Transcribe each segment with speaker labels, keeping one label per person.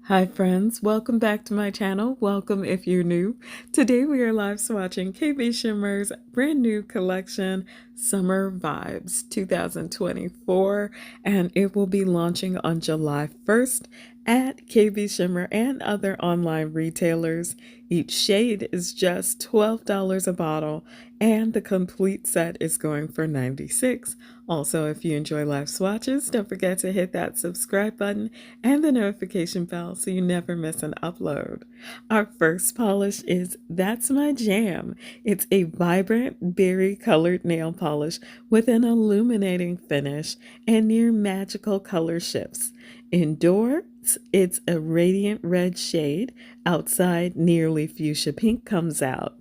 Speaker 1: Hi friends, welcome back to my channel. Welcome if you're new. Today we are live swatching KB Shimmer's brand new collection, Summer Vibes 2024, and it will be launching on July 1st at KB Shimmer and other online retailers. Each shade is just $12 a bottle, and the complete set is going for $96. Also, if you enjoy live swatches, don't forget to hit that subscribe button and the notification bell so you never miss an upload. Our first polish is That's My Jam. It's a vibrant berry colored nail polish with an illuminating finish and near magical color shifts. Indoors, it's a radiant red shade. Outside, nearly fuchsia pink comes out.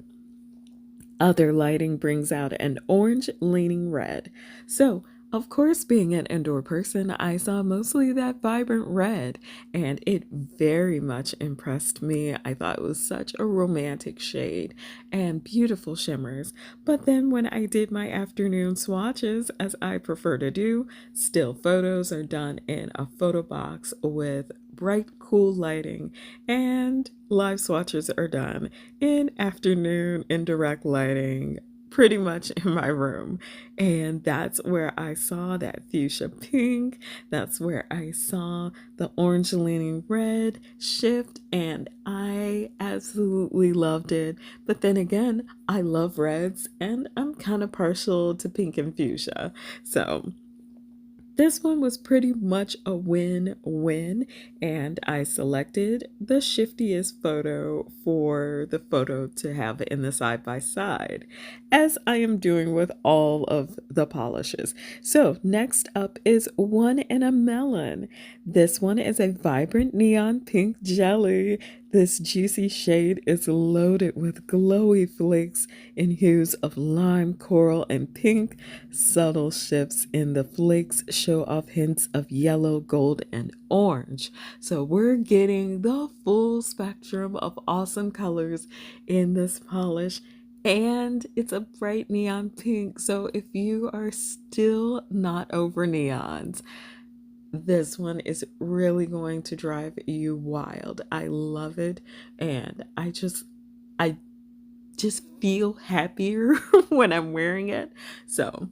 Speaker 1: Other lighting brings out an orange leaning red. So, of course, being an indoor person, I saw mostly that vibrant red, and it very much impressed me. I thought it was such a romantic shade and beautiful shimmers. But then when I did my afternoon swatches, as I prefer to do, still photos are done in a photo box with bright, cool lighting, and live swatches are done in afternoon indirect lighting, pretty much in my room. And that's where I saw that fuchsia pink. That's where I saw the orange leaning red shift, and I absolutely loved it. But then again, I love reds and I'm kind of partial to pink and fuchsia. So this one was pretty much a win-win, and I selected the shiftiest photo for the photo to have in the side-by-side, as I am doing with all of the polishes. So next up is One in a Melon. This one is a vibrant neon pink jelly. This juicy shade is loaded with glowy flakes in hues of lime, coral, and pink. Subtle shifts in the flakes show off hints of yellow, gold, and orange. So we're getting the full spectrum of awesome colors in this polish. And it's a bright neon pink. So if you are still not over neons, this one is really going to drive you wild. I love it, and I just feel happier when I'm wearing it. So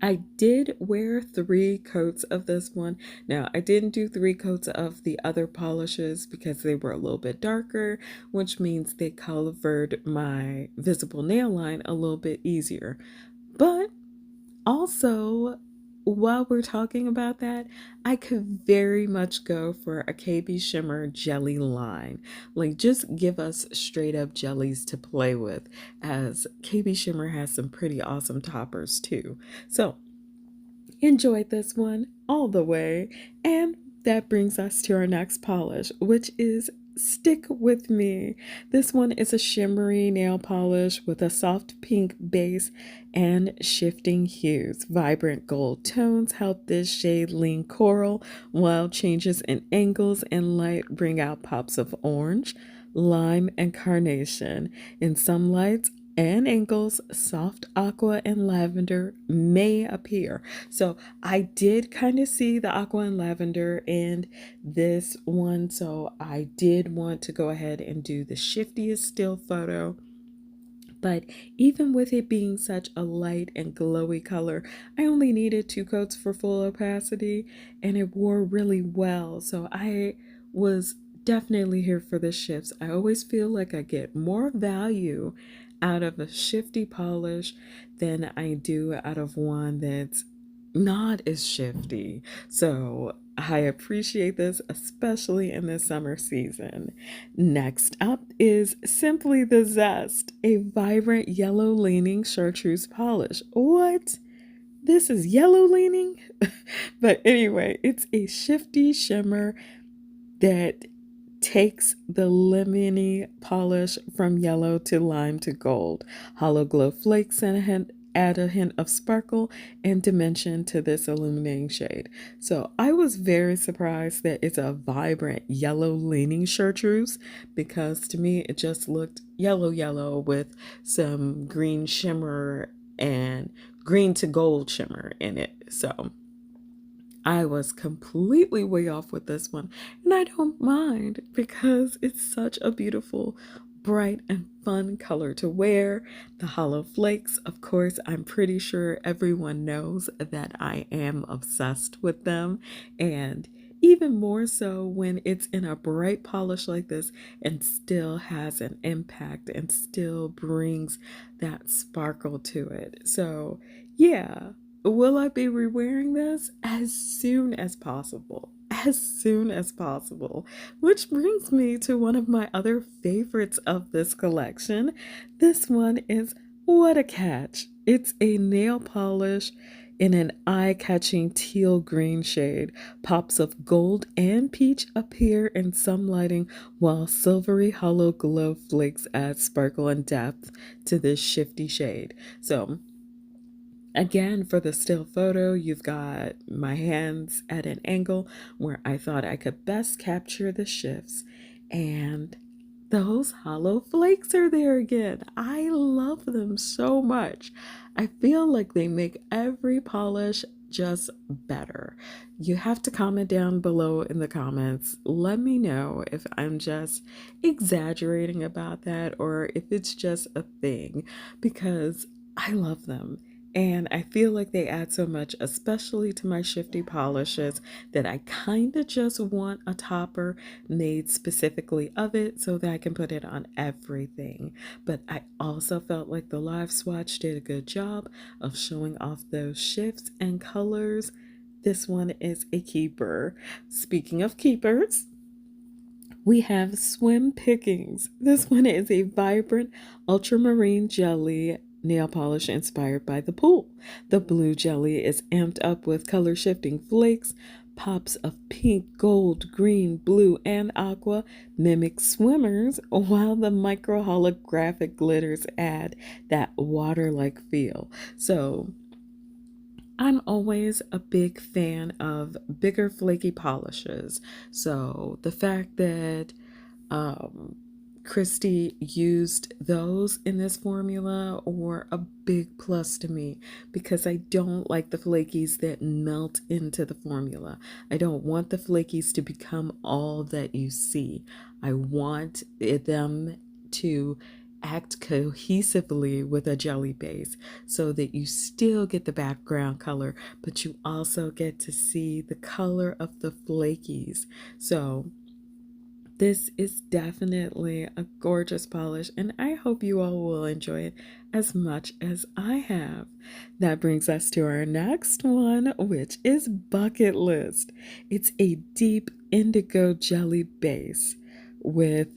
Speaker 1: I did wear 3 coats of this one. Now, I didn't do 3 coats of the other polishes because they were a little bit darker, which means they covered my visible nail line a little bit easier. But also, while we're talking about that, I could very much go for a KB Shimmer jelly line. Like, just give us straight up jellies to play with, as KB Shimmer has some pretty awesome toppers too. So, enjoyed this one all the way. And that brings us to our next polish, which is Stick With Me. This one is a shimmery nail polish with a soft pink base and shifting hues. Vibrant gold tones help this shade lean coral, while changes in angles and light bring out pops of orange, lime, and carnation. In some lights and angles, soft aqua and lavender may appear. So I did kind of see the aqua and lavender in this one, so I did want to go ahead and do the shiftiest still photo. But even with it being such a light and glowy color, I only needed 2 coats for full opacity, and it wore really well. So I was definitely here for the shifts. I always feel like I get more value out of a shifty polish than I do out of one that's not as shifty. So I appreciate this, especially in the summer season. Next up is Simply the Zest, a vibrant yellow leaning chartreuse polish. What? This is yellow leaning? But anyway, it's a shifty shimmer that takes the lemony polish from yellow to lime to gold. Hollow glow flakes and add a hint of sparkle and dimension to this illuminating shade. So I was very surprised that it's a vibrant yellow leaning chartreuse, because to me it just looked yellow with some green shimmer and green to gold shimmer in it. So I was completely way off with this one, and I don't mind because it's such a beautiful, bright, and fun color to wear. The hollow flakes, of course, I'm pretty sure everyone knows that I am obsessed with them, and even more so when it's in a bright polish like this and still has an impact and still brings that sparkle to it. So, yeah. Will I be rewearing this? As soon as possible. As soon as possible. Which brings me to one of my other favorites of this collection. This one is What a Catch. It's a nail polish in an eye-catching teal green shade. Pops of gold and peach appear in some lighting, while silvery hollow glow flakes add sparkle and depth to this shifty shade. So, again, for the still photo, you've got my hands at an angle where I thought I could best capture the shifts, and those hollow flakes are there again. I love them so much. I feel like they make every polish just better. You have to comment down below in the comments. Let me know if I'm just exaggerating about that or if it's just a thing, because I love them. And I feel like they add so much, especially to my shifty polishes, that I kind of just want a topper made specifically of it so that I can put it on everything. But I also felt like the live swatch did a good job of showing off those shifts and colors. This one is a keeper. Speaking of keepers, we have Swim Pickings. This one is a vibrant ultramarine jelly nail polish inspired by the pool. The blue jelly is amped up with color shifting flakes. Pops of pink, gold, green, blue, and aqua mimic swimmers, while the micro holographic glitters add that water-like feel. So I'm always a big fan of bigger flaky polishes. So the fact that um, Christy used those in this formula were a big plus to me, because I don't like the flakies that melt into the formula. I don't want the flakies to become all that you see. I want them to act cohesively with a jelly base so that you still get the background color, but you also get to see the color of the flakies. So this is definitely a gorgeous polish, and I hope you all will enjoy it as much as I have. That brings us to our next one, which is Bucket List. It's a deep indigo jelly base with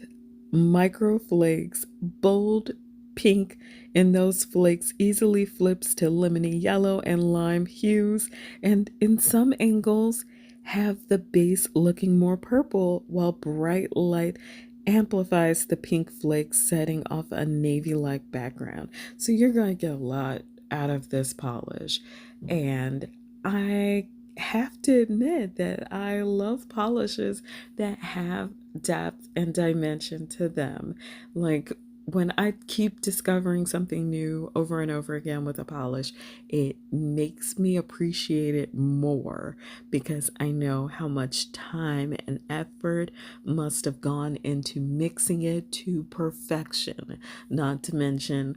Speaker 1: micro flakes, bold pink, and those flakes easily flips to lemony yellow and lime hues, and in some angles have the base looking more purple, while bright light amplifies the pink flakes, setting off a navy-like background. So you're going to get a lot out of this polish. And I have to admit that I love polishes that have depth and dimension to them. Like, when I keep discovering something new over and over again with a polish, it makes me appreciate it more, because I know how much time and effort must have gone into mixing it to perfection, not to mention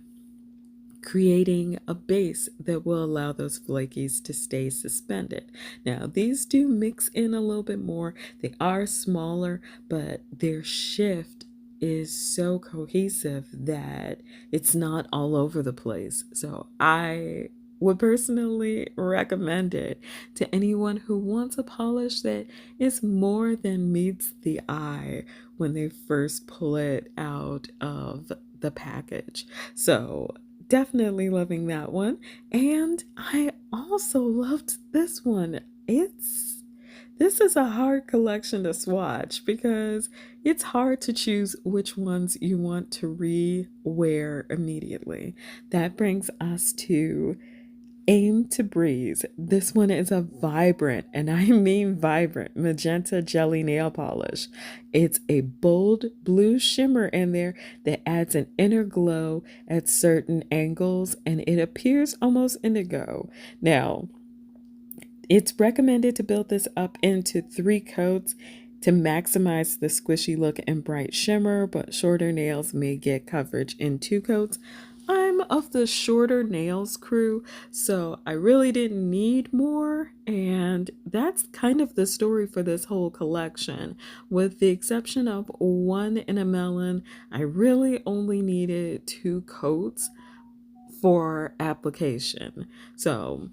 Speaker 1: creating a base that will allow those flakies to stay suspended. Now, these do mix in a little bit more. They are smaller, but their shift is so cohesive that it's not all over the place. So I would personally recommend it to anyone who wants a polish that is more than meets the eye when they first pull it out of the package. So definitely loving that one. And I also loved this one. This is a hard collection to swatch because it's hard to choose which ones you want to re-wear immediately. That brings us to Aim to Breeze. This one is a vibrant, and I mean vibrant, magenta jelly nail polish. It's a bold blue shimmer in there that adds an inner glow at certain angles, and it appears almost indigo. Now, It's recommended to build this up into 3 coats to maximize the squishy look and bright shimmer, but shorter nails may get coverage in 2 coats. I'm of the shorter nails crew, so I really didn't need more, and that's kind of the story for this whole collection. With the exception of one in a melon, I really only needed 2 coats for application. So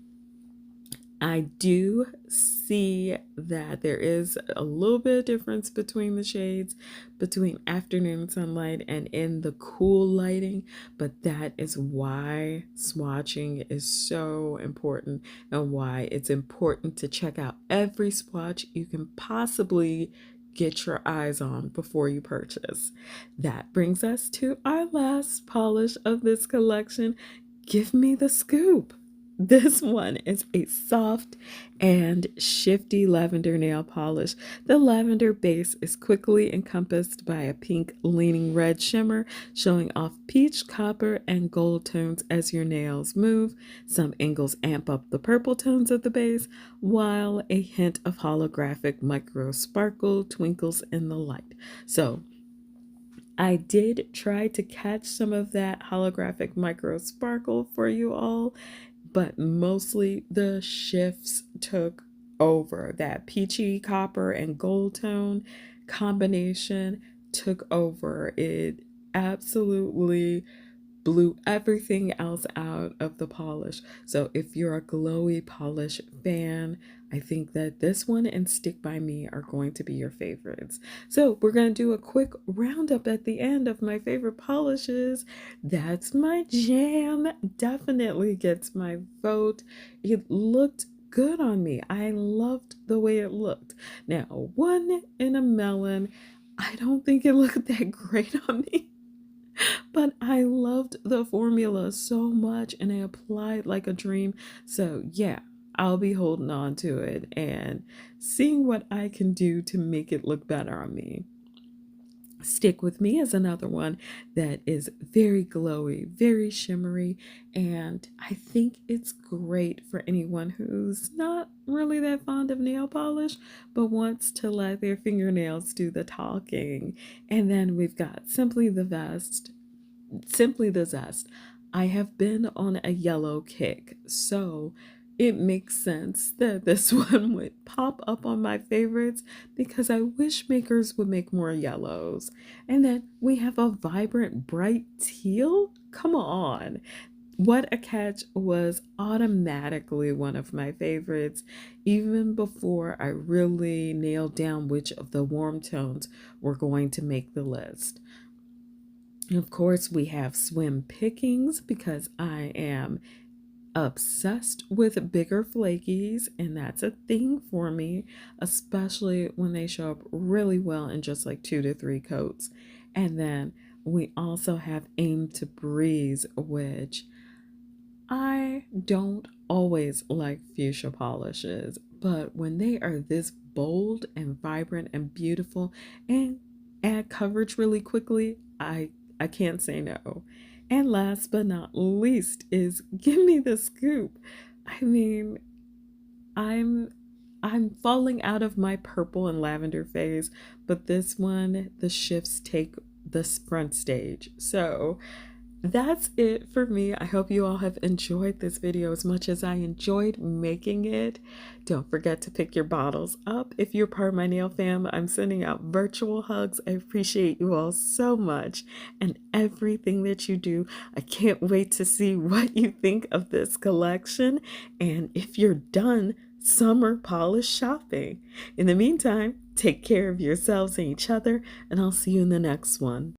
Speaker 1: I do see that there is a little bit of difference between the shades, between afternoon sunlight and in the cool lighting, but that is why swatching is so important and why it's important to check out every swatch you can possibly get your eyes on before you purchase. That brings us to our last polish of this collection. Give me the scoop. This one is a soft and shifty lavender nail polish. The lavender base is quickly encompassed by a pink leaning red shimmer, showing off peach, copper, and gold tones as your nails move. Some angles amp up the purple tones of the base, while a hint of holographic micro sparkle twinkles in the light. So I did try to catch some of that holographic micro sparkle for you all, but mostly the shifts took over. That peachy copper and gold tone combination took over. It absolutely blew everything else out of the polish. So if you're a glowy polish fan, I think that this one and Stick By Me are going to be your favorites. So we're going to do a quick roundup at the end of my favorite polishes. That's my jam. Definitely gets my vote. It looked good on me. I loved the way it looked. Now, one in a melon, I don't think it looked that great on me. But I loved the formula so much and I applied like a dream. So, yeah, I'll be holding on to it and seeing what I can do to make it look better on me. Stick With Me is another one that is very glowy, very shimmery, and I think it's great for anyone who's not really that fond of nail polish but wants to let their fingernails do the talking. And then we've got Simply the Zest. I have been on a yellow kick, so it makes sense that this one would pop up on my favorites because I wish makers would make more yellows. And then we have a vibrant bright teal. Come on. What a Catch was automatically one of my favorites, even before I really nailed down which of the warm tones were going to make the list. Of course, we have Swim Pickings because I am obsessed with bigger flakies, and that's a thing for me, especially when they show up really well in just like 2 to 3 coats. And then we also have Aim to Breeze, which I don't always like fuchsia polishes, but when they are this bold and vibrant and beautiful and add coverage really quickly, I can't say no. And last but not least is Give Me the Scoop. I mean, I'm I'm falling out of my purple and lavender phase, but this one, the shifts take the front stage. So that's it for me. I hope you all have enjoyed this video as much as I enjoyed making it. Don't forget to pick your bottles up. If you're part of my nail fam, I'm sending out virtual hugs. I appreciate you all so much and everything that you do. I can't wait to see what you think of this collection and if you're done summer polish shopping. In the meantime, take care of yourselves and each other, and I'll see you in the next one.